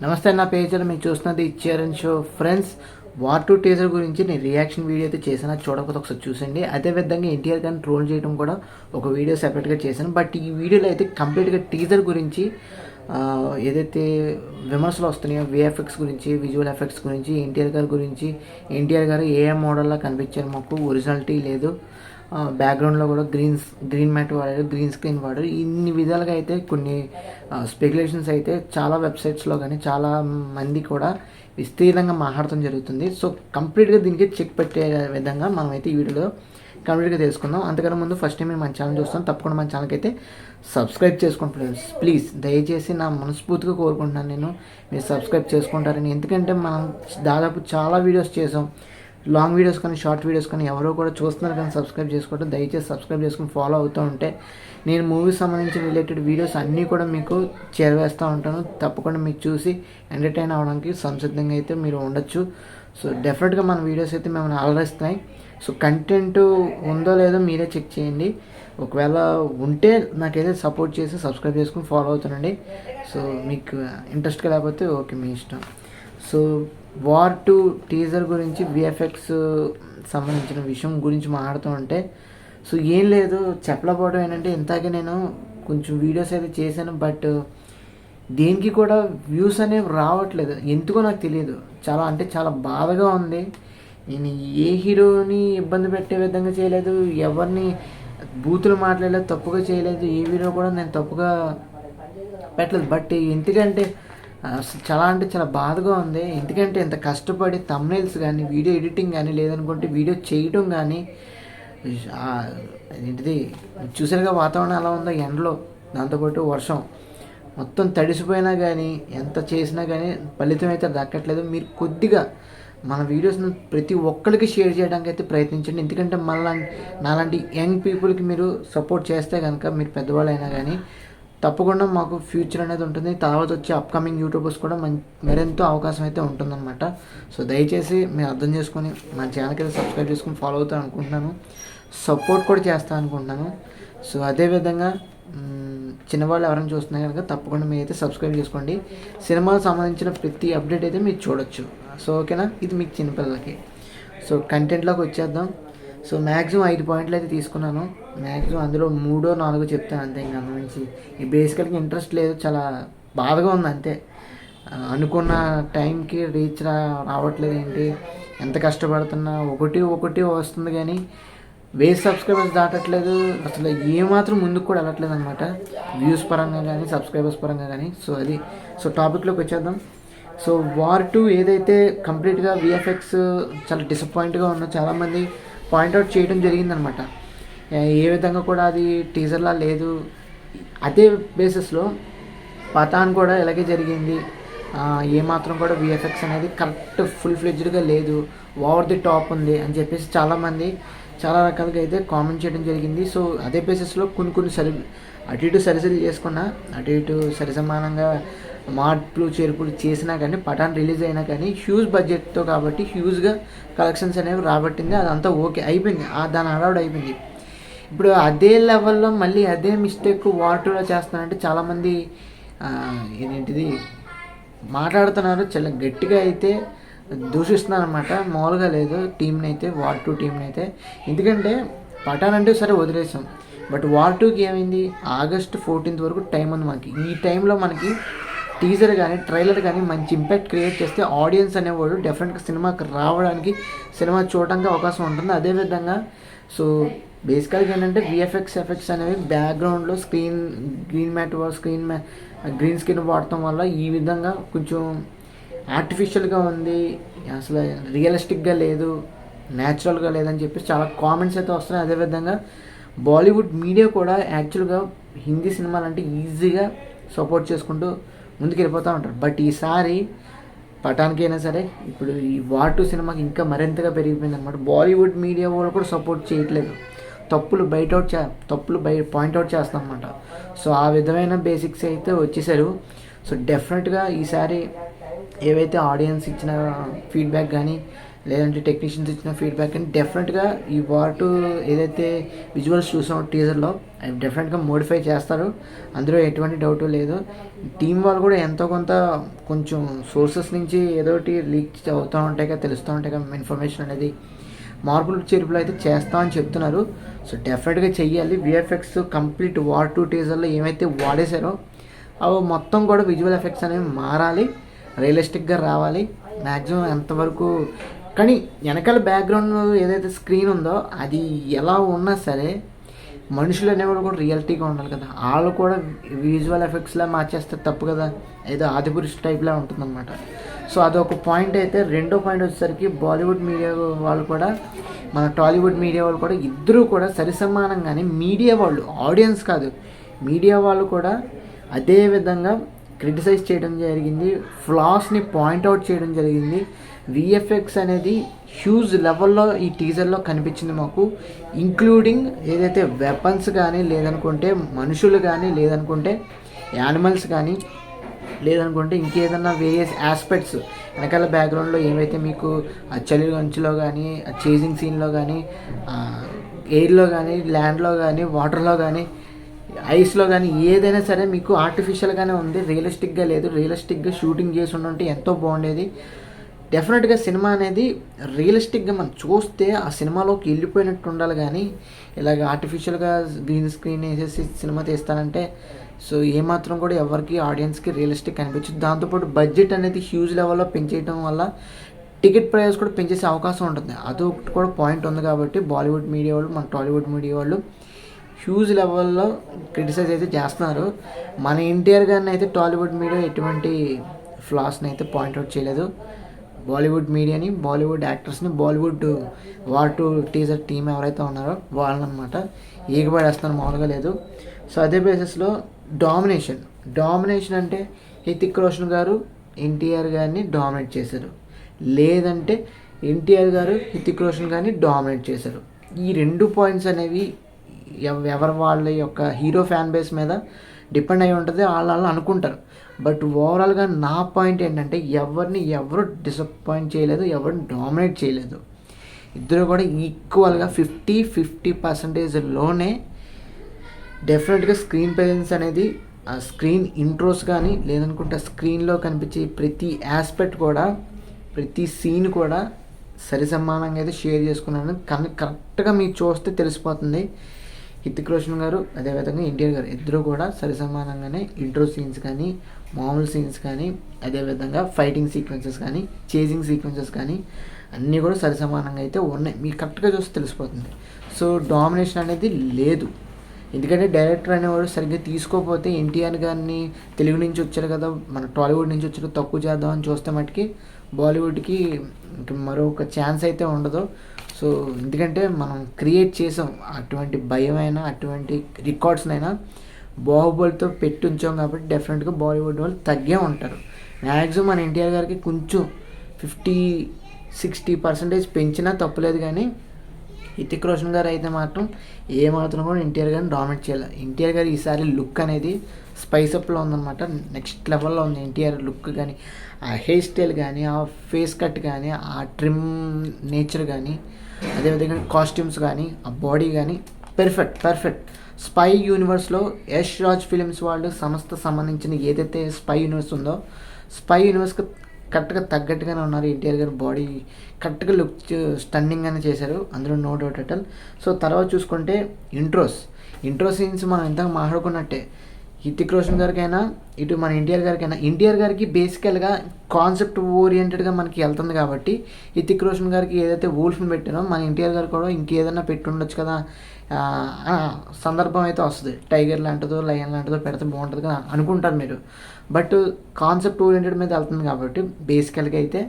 నమస్తే, నా పేజీలో మీరు చూస్తున్నది Charan show. Friends, war two teaser గురించి నేను రియాక్షన్ వీడియో అయితే చేశాను. చూడకపోతే ఒకసారి చూసండి. అదేవిధంగా ఎన్టీఆర్ గారిని ట్రోల్ చేయడం కూడా ఒక వీడియో సెపరేట్గా చేశాను. బట్ ఈ వీడియోలో అయితే కంప్లీట్గా టీజర్ గురించి ఏదైతే విమర్శలు వస్తున్నాయో విఎఫ్ఎక్స్ గురించి, విజువల్ ఎఫెక్ట్స్ గురించి, ఎన్టీఆర్ గారి గురించి, ఎన్టీఆర్ గారు ఏఎం మోడల్లా కనిపించారు, మాకు ఒరిజినాలిటీ లేదు, బ్యాక్గ్రౌండ్లో కూడా గ్రీన్ మ్యాట్ వాడారు, గ్రీన్ స్క్రీన్ వాడారు, ఇన్ని విధాలుగా అయితే కొన్ని స్పెక్యులేషన్స్ అయితే చాలా వెబ్సైట్స్లో కానీ చాలా మంది కూడా విస్తీర్ణంగా మాట్లాడటం జరుగుతుంది. సో కంప్లీట్గా దీనికి చెక్ పెట్టే విధంగా మనమైతే ఈ వీడియోలో కంప్లీట్గా తెలుసుకుందాం. అంతకన్నా ముందు ఫస్ట్ టైం మీరు మన ఛానల్ చూస్తాను, తప్పకుండా మన ఛానల్కి అయితే సబ్స్క్రైబ్ చేసుకోండి ఫ్రెండ్స్. ప్లీజ్ దయచేసి నా మనస్ఫూర్తిగా కోరుకుంటున్నాను నేను మీరు సబ్స్క్రైబ్ చేసుకుంటారని. ఎందుకంటే మనం దాదాపు చాలా వీడియోస్ చేసాం, లాంగ్ వీడియోస్ కానీ షార్ట్ వీడియోస్ కానీ ఎవరో కూడా చూస్తున్నారు కానీ సబ్స్క్రైబ్ చేసుకోవడం. దయచేసి సబ్స్క్రైబ్ చేసుకుని ఫాలో అవుతూ ఉంటే నేను మూవీస్ సంబంధించిన రిలేటెడ్ వీడియోస్ అన్నీ కూడా మీకు చేరవేస్తూ ఉంటాను. తప్పకుండా మీకు చూసి ఎంటర్టైన్ అవ్వడానికి సంసిద్ధంగా అయితే మీరు ఉండొచ్చు. సో డెఫినెట్గా మన వీడియోస్ అయితే మిమ్మల్ని అలరిస్తున్నాయి. సో కంటెంట్ ఉందో లేదో మీరే చెక్ చేయండి. ఒకవేళ ఉంటే నాకైతే సపోర్ట్ చేసి సబ్స్క్రైబ్ చేసుకుని ఫాలో అవుతానండి. సో మీకు ఇంట్రెస్ట్గా లేకపోతే ఓకే, మీ ఇష్టం. సో వార్ టూ టీజర్ గురించి విఎఫ్ఎక్స్ సంబంధించిన విషయం గురించి మాట్లాడుతూ ఉంటే, సో ఏం లేదు, చెప్పలేకపోవడం ఏంటంటే ఇంతకే నేను కొంచెం వీడియోస్ అయితే చేశాను, బట్ దేనికి కూడా వ్యూస్ అనేవి రావట్లేదు. ఎందుకో నాకు తెలియదు. చాలా బాధగా ఉంది. నేను ఏ హీరోని ఇబ్బంది పెట్టే విధంగా చేయలేదు, ఎవరిని బూతులు మాట్లాడలేదు, తప్పుగా చేయలేదు, ఏ వీడియో కూడా నేను తప్పుగా పెట్టలేదు. బట్ ఎందుకంటే చాలా బాధగా ఉంది. ఎందుకంటే ఇంత కష్టపడి థంబ్నెయిల్స్ కానీ, వీడియో ఎడిటింగ్ కానీ, లేదనుకుంటే వీడియో చేయటం కానీ, ఏంటిది చూసారుగా వాతావరణం ఎలా ఉందో, ఎండలో దాంతోపాటు వర్షం, మొత్తం తడిసిపోయినా కానీ ఎంత చేసినా కానీ ఫలితం అయితే దక్కట్లేదు. మీరు కొద్దిగా మన వీడియోస్ని ప్రతి ఒక్కరికి షేర్ చేయడానికి అయితే ప్రయత్నించండి. ఎందుకంటే నాలాంటి యంగ్ పీపుల్కి మీరు సపోర్ట్ చేస్తే కనుక, మీరు పెద్దవాళ్ళు అయినా కానీ తప్పకుండా మాకు ఫ్యూచర్ అనేది ఉంటుంది. తర్వాత వచ్చే అప్కమింగ్ యూట్యూబర్స్ కూడా మరెంతో అవకాశం అయితే ఉంటుందన్నమాట. సో దయచేసి మీరు అర్థం చేసుకొని మన ఛానల్కి అయితే సబ్స్క్రైబ్ చేసుకొని ఫాలో అవుతాను అనుకుంటున్నాను, సపోర్ట్ కూడా చేస్తాను అనుకుంటున్నాను. సో అదేవిధంగా చిన్నవాళ్ళు ఎవరైనా చూస్తున్నా కనుక తప్పకుండా మీరు అయితే సబ్స్క్రైబ్ చేసుకోండి. సినిమాలకు సంబంధించిన ప్రతి అప్డేట్ అయితే మీరు చూడొచ్చు. సో ఓకేనా, ఇది మీకు చిన్నపిల్లలకి. సో కంటెంట్లోకి వచ్చేద్దాం. సో మ్యాక్సిమం 5 పాయింట్లు అయితే తీసుకున్నాను. మ్యాక్సిమం అందులో 3-4 చెప్తాను అంతే. ఇంకా నుంచి ఈ బేసికల్గా ఇంట్రెస్ట్ లేదు, చాలా బాధగా ఉంది అంతే. అనుకున్న టైంకి రీచ్ రావట్లేదు. ఏంటి ఎంత కష్టపడుతున్నా ఒకటి వస్తుంది కానీ 1000 సబ్స్క్రైబర్స్ దాటట్లేదు. అసలు ఏమాత్రం ముందుకు కూడా వెళ్ళట్లేదు అనమాట, వ్యూస్ పరంగా కానీ సబ్స్క్రైబర్స్ పరంగా కానీ. సో టాపిక్లోకి వచ్చేద్దాం. సో వార్ 2 ఏదైతే కంప్లీట్గా విఎఫ్ఎక్స్ చాలా డిసప్పాయింట్గా ఉన్న చాలామంది పాయింట్అవుట్ చేయడం జరిగిందనమాట. ఏ విధంగా కూడా అది టీజర్లా లేదు. అదే బేసిస్లో పఠాన్ కూడా ఇలాగే జరిగింది. ఏమాత్రం కూడా విఎఫ్ఎక్స్ అనేది కరెక్ట్ ఫుల్ ఫ్లెడ్జ్డ్గా లేదు, ఓవర్ ది టాప్ ఉంది అని చెప్పేసి చాలామంది చాలా రకాలుగా అయితే కామెంట్ చేయడం జరిగింది. సో అదే బేసిస్లో కొన్ని అటు ఇటు చేసుకున్నా, అటు ఇటు సరిసమానంగా మార్పులు చేర్పులు చేసినా కానీ, పఠాన్ రిలీజ్ అయినా కానీ హ్యూజ్ బడ్జెట్తో కాబట్టి హ్యూజ్గా కలెక్షన్స్ అనేవి రాబట్టింది. అదంతా ఓకే అయిపోయింది, దాని హడావుడు అయిపోయింది. ఇప్పుడు అదే లెవెల్లో మళ్ళీ అదే మిస్టేక్ వార్ 2లో చేస్తున్నారంటే చాలామంది ఏంటిది మాట్లాడుతున్నారు, చాలా గట్టిగా అయితే దూషిస్తున్నారు అనమాట. మామూలుగా లేదు టీంని అయితే, వార్ 2 టీంని అయితే. ఎందుకంటే పఠాన్ అంటే సరే వదిలేసాం, బట్ వార్ 2కి ఏమైంది, ఆగస్ట్ 14th వరకు టైం ఉంది మనకి. ఈ టైంలో మనకి టీజర్ కానీ ట్రైలర్ కానీ మంచి ఇంపాక్ట్ క్రియేట్ చేస్తే ఆడియన్స్ అనేవాడు డెఫినెట్గా సినిమాకి రావడానికి, సినిమా చూడడానికి అవకాశం ఉంటుంది. అదేవిధంగా సో బేసికల్గా ఏంటంటే విఎఫ్ఎక్స్ ఎఫెక్ట్స్ అనేవి బ్యాక్గ్రౌండ్లో గ్రీన్ స్క్రీన్ వాడటం వల్ల ఈ విధంగా కొంచెం ఆర్టిఫిషియల్గా ఉంది, అసలు రియలిస్టిక్గా లేదు, న్యాచురల్గా లేదని చెప్పేసి చాలా కామెంట్స్ అయితే వస్తున్నాయి. అదేవిధంగా బాలీవుడ్ మీడియా కూడా యాక్చువల్గా హిందీ సినిమాలంటే ఈజీగా సపోర్ట్ చేసుకుంటూ ముందుకు వెళ్ళిపోతూ ఉంటారు. బట్ ఈసారి పఠాన్కి అయినా సరే, ఇప్పుడు ఈ వార్ 2 సినిమాకి ఇంకా మరింతగా పెరిగిపోయింది అనమాట. బాలీవుడ్ మీడియా వాళ్ళు కూడా సపోర్ట్ చేయట్లేదు, తప్పులు పాయింట్అవుట్ చేస్తాం అనమాట. సో ఆ విధమైన బేసిక్స్ అయితే వచ్చేసారు. సో డెఫినెట్గా ఈసారి ఏవైతే ఆడియన్స్ ఇచ్చిన ఫీడ్బ్యాక్ కానీ, లేదంటే టెక్నీషియన్స్ ఇచ్చిన ఫీడ్బ్యాక్ అని డెఫినెట్గా ఈ వార్ 2 ఏదైతే విజువల్స్ చూసామో టీజర్లో అవి డెఫినెట్గా మోడిఫై చేస్తారు, అందులో ఎటువంటి డౌట్ లేదు. టీం వాళ్ళు కూడా ఎంతో కొంత కొంచెం సోర్సెస్ నుంచి ఏదో ఒకటి లీక్ అవుతూ ఉంటాయి కదా, తెలుస్తూ ఉంటాయి కదా ఇన్ఫర్మేషన్ అనేది, మార్పులు చేర్పులు అయితే చేస్తామని చెప్తున్నారు. సో డెఫినెట్గా చెయ్యాలి. విఎఫ్ఎక్స్ కంప్లీట్ వార్ 2 టీజర్లో ఏమైతే వాడేశారో అవి మొత్తం కూడా విజువల్ ఎఫెక్ట్స్ అనేవి మారాలి, రియలిస్టిక్గా రావాలి మ్యాక్సిమం ఎంతవరకు. కానీ వెనకాల బ్యాక్గ్రౌండ్ ఏదైతే స్క్రీన్ ఉందో అది ఎలా ఉన్నా సరే మనుషులు అనేవాళ్ళు కూడా రియాలిటీగా ఉండాలి కదా, వాళ్ళు కూడా విజువల్ ఎఫెక్ట్స్లా మార్చేస్తే తప్పు కదా, ఏదో ఆదిపురుష్ టైప్లా ఉంటుందన్నమాట. సో అదొక పాయింట్ అయితే. రెండో పాయింట్ వచ్చేసరికి బాలీవుడ్ మీడియా వాళ్ళు కూడా మన టాలీవుడ్ మీడియా వాళ్ళు కూడా ఇద్దరూ కూడా సరిసమానంగానే మీడియా వాళ్ళు, ఆడియన్స్ కాదు మీడియా వాళ్ళు కూడా అదే విధంగా క్రిటిసైజ్ చేయడం జరిగింది, ఫ్లాస్ని పాయింట్అవుట్ చేయడం జరిగింది. విఎఫ్ఎక్స్ అనేది హ్యూజ్ లెవెల్లో ఈ టీజర్లో కనిపించింది మాకు, ఇంక్లూడింగ్ ఏదైతే వెపన్స్ కానీ, లేదనుకుంటే మనుషులు కానీ, లేదనుకుంటే యానిమల్స్ కానీ, లేదనుకుంటే ఇంకేదన్నా వేరియస్ ఆస్పెక్ట్స్ వెనకాల బ్యాక్గ్రౌండ్లో ఏవైతే మీకు ఆ చలి అంచులో కానీ, ఆ చేజింగ్ సీన్లో కానీ, ఎయిర్లో కానీ, ల్యాండ్లో కానీ, వాటర్లో కానీ, ఐస్లో కానీ ఏదైనా సరే మీకు ఆర్టిఫిషియల్గానే ఉంది, రియలిస్టిక్గా లేదు. రియలిస్టిక్గా షూటింగ్ చేసి ఉంటే ఎంతో బాగుండేది. డెఫినెట్గా సినిమా అనేది రియలిస్టిక్గా మనం చూస్తే ఆ సినిమాలోకి వెళ్ళిపోయినట్టు ఉండాలి, కానీ ఇలాగ ఆర్టిఫిషియల్గా గ్రీన్ స్క్రీన్ వేసేసి సినిమా తీస్తానంటే సో ఏమాత్రం కూడా ఎవరికి ఆడియన్స్కి రియలిస్టిక్ అనిపించదు. దాంతోపాటు బడ్జెట్ అనేది హ్యూజ్ లెవెల్లో పెంచేయడం వల్ల టికెట్ ప్రైస్ కూడా పెంచేసే అవకాశం ఉంటుంది, అదొకటి కూడా పాయింట్ ఉంది. కాబట్టి బాలీవుడ్ మీడియా వాళ్ళు మన టాలీవుడ్ మీడియా వాళ్ళు హ్యూజ్ లెవెల్లో క్రిటిసైజ్ అయితే చేస్తున్నారు. మన ఎన్టీఆర్ గారిని అయితే టాలీవుడ్ మీడియా ఎటువంటి ఫ్లాస్ని అయితే పాయింట్అవుట్ చేయలేదు. బాలీవుడ్ మీడియాని, బాలీవుడ్ యాక్టర్స్ని, బాలీవుడ్ వార్ 2 టీజర్ టీం ఎవరైతే ఉన్నారో వాళ్ళనమాట ఏకపడేస్తున్నారు, మామూలుగా లేదు. సో అదే బేసిస్లో డామినేషన్ అంటే హృతిక్ రోషన్ గారు ఎన్టీఆర్ గారిని డామినేట్ చేశారు, లేదంటే ఎన్టీఆర్ గారు హృతిక్ రోషన్ గారిని డామినేట్ చేశారు. ఈ 2 పాయింట్స్ అనేవి ఎవరి వాళ్ళ యొక్క హీరో ఫ్యాన్ బేస్ మీద డిపెండ్ అయి ఉంటుంది, వాళ్ళు అనుకుంటారు. బట్ ఓవరాల్గా నా పాయింట్ ఏంటంటే ఎవరు డిసప్పాయింట్ చేయలేదు, ఎవరిని డామినేట్ చేయలేదు. ఇద్దరు కూడా ఈక్వల్గా 50-50%లోనే డెఫినెట్గా స్క్రీన్ ప్రెజెన్స్ అనేది, ఆ స్క్రీన్ ఇంట్రోస్ కానీ, లేదనుకుంటే స్క్రీన్లో కనిపించే ప్రతి ఆస్పెక్ట్ కూడా, ప్రతి సీన్ కూడా సరిసమానంగా అయితే షేర్ చేసుకున్నాను. కానీ కరెక్ట్గా మీరు చూస్తే తెలిసిపోతుంది. హృతిక్ రోషన్ గారు అదేవిధంగా ఎన్టీఆర్ గారు ఇద్దరు కూడా సరిసమానంగానే ఇంట్రో సీన్స్ కానీ, మామూలు సీన్స్ కానీ, అదేవిధంగా ఫైటింగ్ సీక్వెన్సెస్ కానీ, చేజింగ్ సీక్వెన్సెస్ కానీ అన్నీ కూడా సరిసమానంగా అయితే ఉన్నాయి. మీకు కరెక్ట్గా చూస్తే తెలిసిపోతుంది. సో డామినేషన్ అనేది లేదు, ఎందుకంటే డైరెక్టర్ అనేవాడు సరిగ్గా తీసుకోకపోతే ఎన్టీఆర్ గారిని తెలుగు నుంచి వచ్చారు కదా, మన టాలీవుడ్ నుంచి వచ్చారు, తక్కువ చేద్దామని చూస్తే మటుకి బాలీవుడ్కి మరొక ఛాన్స్ అయితే ఉండదు. సో ఎందుకంటే మనం క్రియేట్ చేసాం అటువంటి భయమైనా, అటువంటి రికార్డ్స్నైనా బాహుబలితో పెట్టి ఉంచాం, కాబట్టి డెఫినెట్గా బాలీవుడ్ వాళ్ళు తగ్గే ఉంటారు. మ్యాక్సిమం మన ఎన్టీఆర్ గారికి కొంచెం 50-60% పెంచినా తప్పులేదు, కానీ హృతిక్ రోషన్ గారు అయితే మాత్రం ఏమాత్రం కూడా ఎన్టీఆర్ గారిని డామినేట్ చేయాలి. ఎన్టీఆర్ గారి ఈసారి లుక్ అనేది స్పైసప్లో ఉందన్నమాట, నెక్స్ట్ లెవెల్లో ఉంది ఎన్టీఆర్ లుక్. కానీ ఆ హెయిర్ స్టైల్ కానీ, ఆ ఫేస్ కట్ కానీ, ఆ ట్రిమ్ నేచర్ కానీ, అదేవిధంగా కాస్ట్యూమ్స్ కానీ, ఆ బాడీ కానీ పర్ఫెక్ట్. స్పై యూనివర్స్లో యష్ రాజ్ ఫిలిమ్స్ వాళ్ళు సంస్థ సంబంధించిన ఏదైతే స్పై యూనివర్స్ ఉందో, స్పై యూనివర్స్కి కరెక్ట్గా తగ్గట్టుగానే ఉన్నారు. ఎన్టీఆర్ గారు బాడీ కరెక్ట్గా లుక్ స్టన్నింగ్గానే చేశారు, అందులో no doubt at all. So తర్వాత చూసుకుంటే ఇంట్రో సీన్స్ మనం ఇంతగా మాట్లాడుకున్నట్టే హృతిక్ రోషన్ గారికైనా, ఇటు మన ఎన్టీఆర్ గారికి బేసికల్గా కాన్సెప్ట్ ఓరియంటెడ్గా మనకి వెళ్తుంది. కాబట్టి హృతిక్ రోషన్ గారికి ఏదైతే వూల్ఫ్ని పెట్టానో మన ఎన్టీఆర్ గారు కూడా ఇంకేదైనా పెట్టి ఉండొచ్చు కదా సందర్భం అయితే వస్తుంది. టైగర్ లాంటిదో, లయన్ లాంటిదో పెడితే బాగుంటుంది కదా అనుకుంటారు మీరు. బట్ కాన్సెప్ట్ ఓరియంటెడ్ మీద వెళ్తుంది కాబట్టి బేసికల్గా అయితే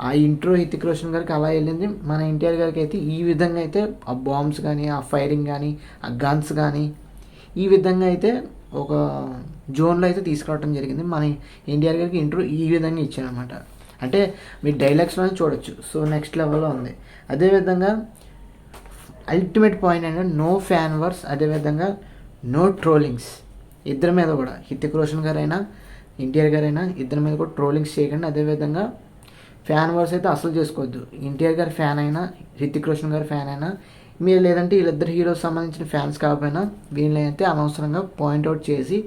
ఆ ఇంట్రో హృతిక్ రోషన్ గారికి అలా వెళ్ళింది. మన ఎన్టీఆర్ గారికి అయితే ఈ విధంగా అయితే ఆ బాంబ్స్ కానీ, ఆ ఫైరింగ్ కానీ, ఆ గన్స్ కానీ ఈ విధంగా అయితే ఒక జోన్లో అయితే తీసుకురావడం జరిగింది. మన ఎన్టీఆర్ గారికి ఇంట్రో ఈ విధంగా ఇచ్చారనమాట. అంటే మీరు డైలాగ్స్లోనే చూడొచ్చు. సో నెక్స్ట్ లెవెల్లో ఉంది. అదేవిధంగా అల్టిమేట్ పాయింట్ అంటే నో ఫ్యాన్ వర్స్, అదేవిధంగా నో ట్రోలింగ్స్. ఇద్దరి మీద కూడా హృతిక్ రోషన్ గారైనా, ఎన్టీఆర్ గారైనా ఇద్దరి మీద కూడా ట్రోలింగ్స్ చేయకండి. అదేవిధంగా ఫ్యాన్ వర్స్ అయితే అసలు చేసుకోవద్దు. ఎన్టీఆర్ గారి ఫ్యాన్ అయినా, హృతిక్ రోషన్ గారి ఫ్యాన్ అయినా, మీరు లేదంటే వీళ్ళిద్దరు హీరోస్ సంబంధించిన ఫ్యాన్స్ కాకపోయినా వీళ్ళైతే అనవసరంగా పాయింట్అవుట్ చేసి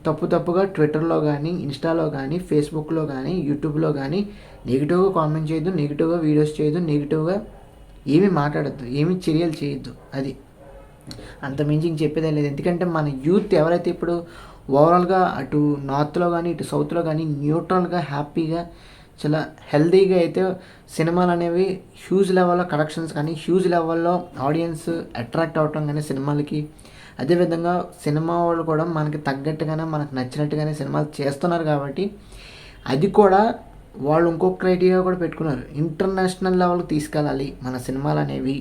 తప్పుగా ట్విట్టర్లో కానీ, ఇన్స్టాలో కానీ, ఫేస్బుక్లో కానీ, యూట్యూబ్లో కానీ నెగిటివ్గా కామెంట్ చేయొద్దు, నెగిటివ్గా వీడియోస్ చేయొద్దు, నెగిటివ్గా ఏమీ మాట్లాడద్దు, ఏమీ చర్యలు చేయొద్దు. అది అంత మించి ఇంక చెప్పేదే లేదు. ఎందుకంటే మన యూత్ ఎవరైతే ఇప్పుడు ఓవరాల్గా అటు నార్త్లో కానీ ఇటు సౌత్లో కానీ న్యూట్రల్గా హ్యాపీగా చాలా హెల్తీగా అయితే సినిమాలు అనేవి హ్యూజ్ లెవెల్లో కలెక్షన్స్ కానీ, హ్యూజ్ లెవెల్లో ఆడియన్స్ అట్రాక్ట్ అవటం కానీ సినిమాలకి, అదేవిధంగా సినిమా వాళ్ళు కూడా మనకి తగ్గట్టుగానే మనకు నచ్చినట్టుగానే సినిమాలు చేస్తున్నారు. కాబట్టి అది కూడా వాళ్ళు ఇంకొక క్రైటీరియా కూడా పెట్టుకున్నారు, ఇంటర్నేషనల్ లెవెల్కి తీసుకెళ్ళాలి మన సినిమాలు అనేవి.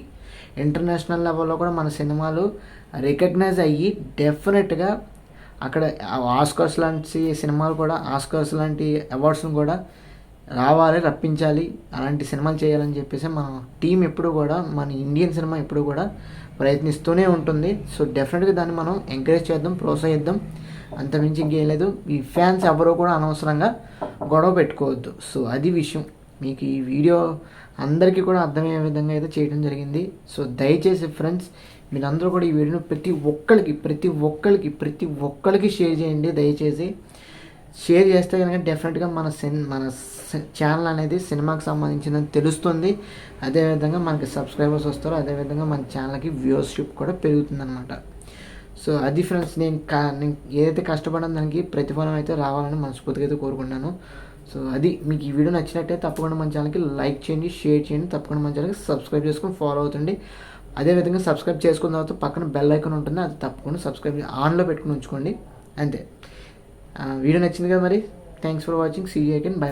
ఇంటర్నేషనల్ లెవెల్లో కూడా మన సినిమాలు రికగ్నైజ్ అయ్యి డెఫినెట్గా అక్కడ ఆస్కర్స్ లాంటి సినిమాలు కూడా, ఆస్కర్స్ లాంటి అవార్డ్స్ని కూడా రావాలి, రప్పించాలి, అలాంటి సినిమాలు చేయాలని చెప్పేసి మన టీం ఎప్పుడు కూడా, మన ఇండియన్ సినిమా ఎప్పుడు కూడా ప్రయత్నిస్తూనే ఉంటుంది. సో డెఫినెట్గా దాన్ని మనం ఎంకరేజ్ చేద్దాం, ప్రోత్సహిద్దాం. అంతమించి ఇంకేం లేదు. ఈ ఫ్యాన్స్ ఎవరో కూడా అనవసరంగా గొడవ పెట్టుకోవద్దు. సో అది విషయం. మీకు ఈ వీడియో అందరికీ కూడా అర్థమయ్యే విధంగా అయితే చేయడం జరిగింది. సో దయచేసి ఫ్రెండ్స్ మీరందరూ కూడా ఈ వీడియోని ప్రతి ఒక్కరికి షేర్ చేయండి. దయచేసి షేర్ చేస్తే కనుక డెఫినెట్గా మన ఛానల్ అనేది సినిమాకి సంబంధించిందని తెలుస్తుంది. అదేవిధంగా మనకి సబ్స్క్రైబర్స్ వస్తారు, అదేవిధంగా మన ఛానల్కి వ్యూవర్షిప్ కూడా పెరుగుతుందన్నమాట. సో అది ఫ్రెండ్స్, నేను ఏదైతే కష్టపడిన దానికి ప్రతిఫలం అయితే రావాలని మనస్ఫూర్తిగా అయితే కోరుకుంటున్నాను. సో అది మీకు ఈ వీడియో నచ్చినట్టయితే తప్పకుండా మన ఛానల్కి లైక్ చేయండి, షేర్ చేయండి, తప్పకుండా మన ఛానల్కి సబ్స్క్రైబ్ చేసుకొని ఫాలో అవుతుంది. అదేవిధంగా సబ్స్క్రైబ్ చేసుకున్న తర్వాత పక్కన బెల్ ఐకాన్ ఉంటుంది, అది తప్పకుండా సబ్స్క్రైబ్ ఆన్లో పెట్టుకుని ఉంచుకోండి. అంతే. వీడియో నచ్చింది కదా మరి. Thanks for watching. See you again. By.